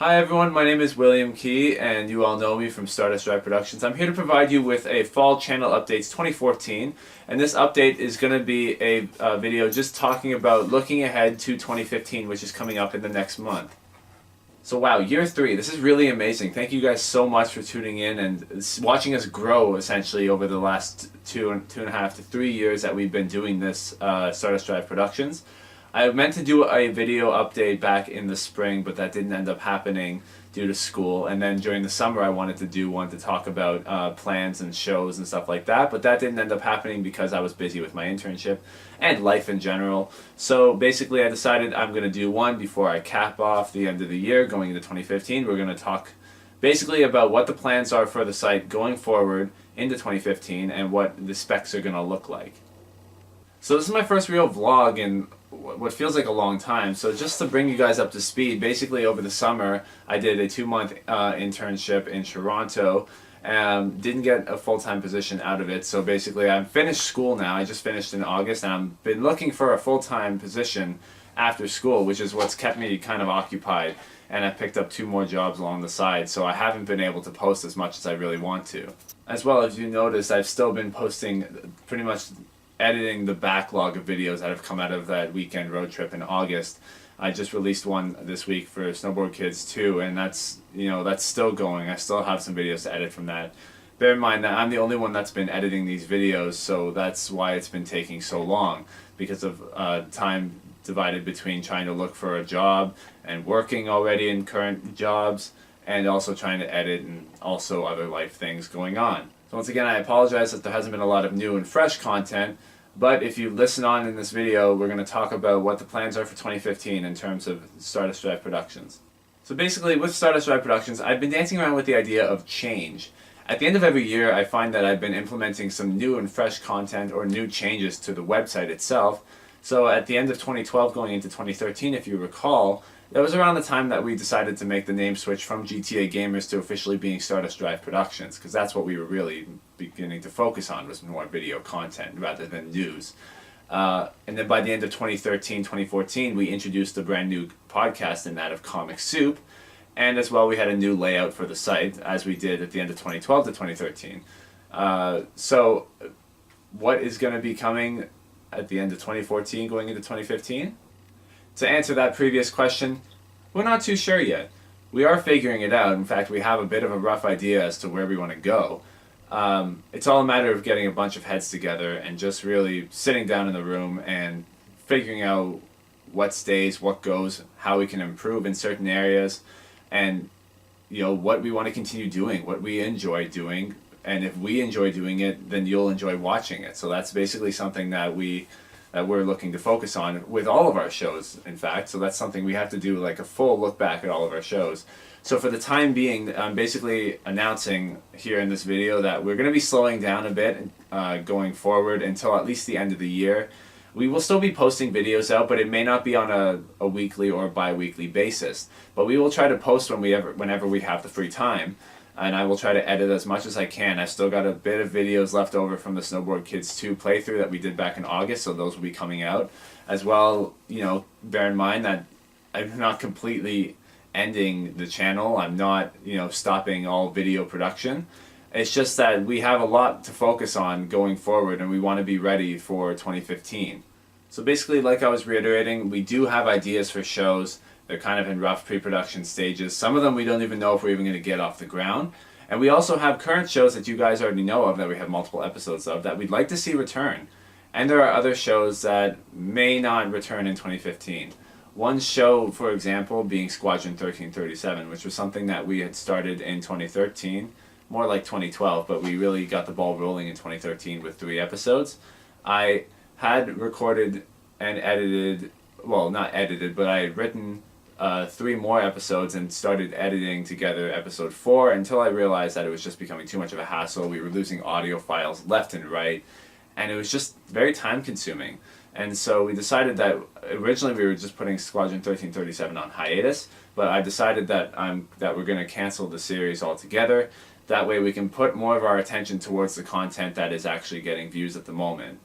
Hi everyone, my name is William Key and you all know me from Stardust Drive Productions. I'm here to provide you with a Fall Channel Updates 2014, and this update is going to be a video just talking about looking ahead to 2015, which is coming up in the next month. So wow, year 3, this is really amazing. Thank you guys so much for tuning in and watching us grow essentially over the last two and a half to 3 years that we've been doing this Stardust Drive Productions. I meant to do a video update back in the spring, but that didn't end up happening due to school. And then during the summer, I wanted to do one to talk about plans and shows and stuff like that, but that didn't end up happening because I was busy with my internship and life in general. So basically, I decided I'm going to do one before I cap off the end of the year going into 2015. We're going to talk basically about what the plans are for the site going forward into 2015 and what the specs are going to look like. So this is my first real vlog in what feels like a long time. So just to bring you guys up to speed, basically over the summer I did a 2-month internship in Toronto. Didn't get a full-time position out of it. So basically I'm finished school now. I just finished in August and I've been looking for a full-time position after school, which is what's kept me kind of occupied. And I picked up 2 more jobs along the side, so I haven't been able to post as much as I really want to. As well, as you notice, I've still been posting pretty much editing the backlog of videos that have come out of that weekend road trip in August. I just released one this week for Snowboard Kids 2, and that's still going. I still have some videos to edit from that. Bear in mind that I'm the only one that's been editing these videos, so that's why it's been taking so long, because of time divided between trying to look for a job and working already in current jobs, and also trying to edit and also other life things going on. So once again, I apologize that there hasn't been a lot of new and fresh content, but if you listen on in this video, we're going to talk about what the plans are for 2015 in terms of Stardust Drive Productions. So basically, with Stardust Drive Productions, I've been dancing around with the idea of change. At the end of every year, I find that I've been implementing some new and fresh content or new changes to the website itself. So at the end of 2012 going into 2013, if you recall, that was around the time that we decided to make the name switch from GTA Gamers to officially being Stardust Drive Productions, because that's what we were really beginning to focus on, was more video content rather than news. And then by the end of 2013, 2014, we introduced a brand new podcast in that of Comic Soup, and as well we had a new layout for the site, as we did at the end of 2012 to 2013. So what is going to be coming at the end of 2014 going into 2015? To answer that previous question, we're not too sure yet. We are figuring it out. In fact, we have a bit of a rough idea as to where we want to go. It's all a matter of getting a bunch of heads together and just really sitting down in the room and figuring out what stays, what goes, how we can improve in certain areas, and what we want to continue doing, what we enjoy doing, and if we enjoy doing it, then you'll enjoy watching it. So that's basically something that we're looking to focus on with all of our shows, in fact. So that's something we have to do, like a full look back at all of our shows. So for the time being, I'm basically announcing here in this video that we're going to be slowing down a bit going forward until at least the end of the year. We will still be posting videos out, but it may not be on a weekly or bi-weekly basis. But we will try to post whenever we have the free time. And I will try to edit as much as I can. I've still got a bit of videos left over from the Snowboard Kids 2 playthrough that we did back in August, so those will be coming out. As well, bear in mind that I'm not completely ending the channel. I'm not, stopping all video production. It's just that we have a lot to focus on going forward, and we want to be ready for 2015. So basically, like I was reiterating, we do have ideas for shows. They're kind of in rough pre-production stages. Some of them we don't even know if we're even going to get off the ground. And we also have current shows that you guys already know of, that we have multiple episodes of, that we'd like to see return. And there are other shows that may not return in 2015. One show, for example, being Squadron 1337, which was something that we had started in 2013, more like 2012, but we really got the ball rolling in 2013 with 3 episodes. I had recorded and edited, well, not edited, but I had written 3 more episodes and started editing together episode 4 until I realized that it was just becoming too much of a hassle. We were losing audio files left and right, and it was just very time consuming. And so we decided that originally we were just putting Squadron 1337 on hiatus, but I decided that we're going to cancel the series altogether. That way we can put more of our attention towards the content that is actually getting views at the moment.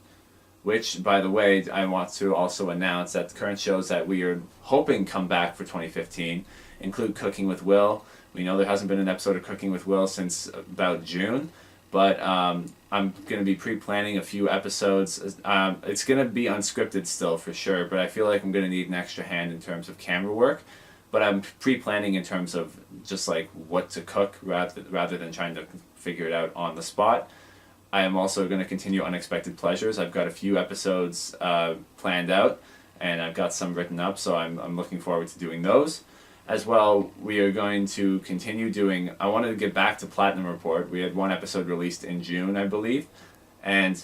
Which, by the way, I want to also announce that the current shows that we are hoping come back for 2015 include Cooking with Will. We know there hasn't been an episode of Cooking with Will since about June, but I'm going to be pre-planning a few episodes. It's going to be unscripted still for sure, but I feel like I'm going to need an extra hand in terms of camera work. But I'm pre-planning in terms of just like what to cook rather than trying to figure it out on the spot. I am also going to continue Unexpected Pleasures. I've got a few episodes planned out, and I've got some written up, so I'm looking forward to doing those. As well, we are going to continue doing, I wanted to get back to Platinum Report. We had one episode released in June, I believe, and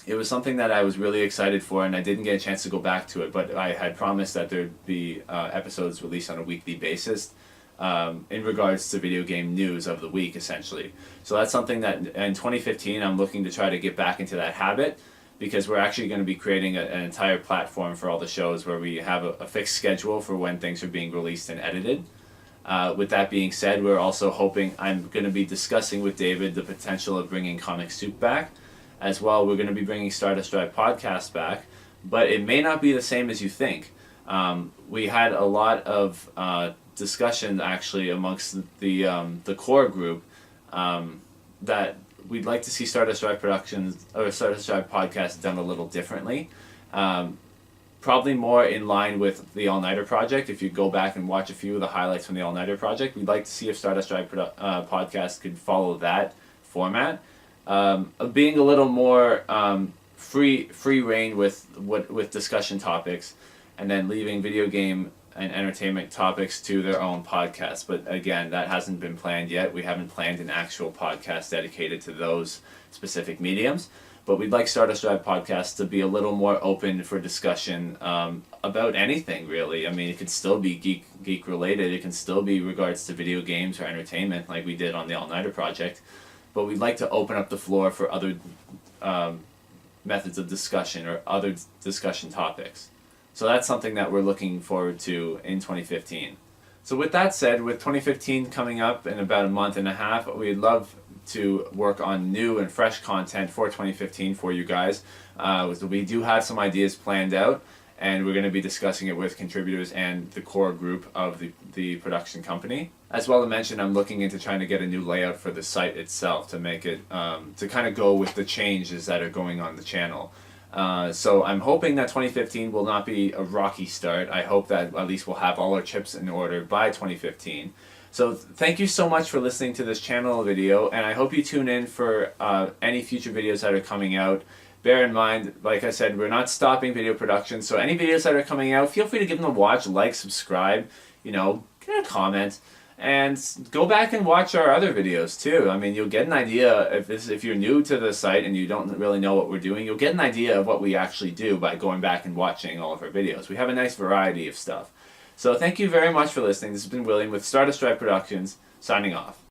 it was something that I was really excited for, and I didn't get a chance to go back to it, but I had promised that there'd be episodes released on a weekly basis in regards to video game news of the week, essentially. So that's something that in 2015 I'm looking to try to get back into that habit, because we're actually going to be creating an entire platform for all the shows where we have a fixed schedule for when things are being released and edited. With that being said, we're also hoping, I'm going to be discussing with David the potential of bringing Comic Soup back. As well, we're going to be bringing Stardust Drive podcast back, but it may not be the same as you think. We had a lot of discussion actually amongst the core group that we'd like to see Stardust Drive Productions or Stardust Drive podcast done a little differently. Probably more in line with the All Nighter Project. If you go back and watch a few of the highlights from the All Nighter Project, we'd like to see if Stardust Drive podcast could follow that format. Being a little more free reign with discussion topics, and then leaving video game and entertainment topics to their own podcast. But again, that hasn't been planned yet. We haven't planned an actual podcast dedicated to those specific mediums. But we'd like Stardust Drive podcast to be a little more open for discussion about anything, really. I mean, it could still be geek related. It can still be regards to video games or entertainment, like we did on the All Nighter Project. But we'd like to open up the floor for other methods of discussion or other discussion topics. So that's something that we're looking forward to in 2015. So with that said, with 2015 coming up in about a month and a half, we'd love to work on new and fresh content for 2015 for you guys. We do have some ideas planned out, and we're going to be discussing it with contributors and the core group of the production company. As well as mentioned, I'm looking into trying to get a new layout for the site itself to make it, to kind of go with the changes that are going on the channel. So I'm hoping that 2015 will not be a rocky start. I hope that at least we'll have all our chips in order by 2015. So thank you so much for listening to this channel video, and I hope you tune in for any future videos that are coming out. Bear in mind, like I said, we're not stopping video production, so any videos that are coming out, feel free to give them a watch, like, subscribe, get a comment, and go back and watch our other videos too. I mean, you'll get an idea, if you're new to the site and you don't really know what we're doing, you'll get an idea of what we actually do by going back and watching all of our videos. We have a nice variety of stuff. So thank you very much for listening. This has been William with Stardust Drive Productions, signing off.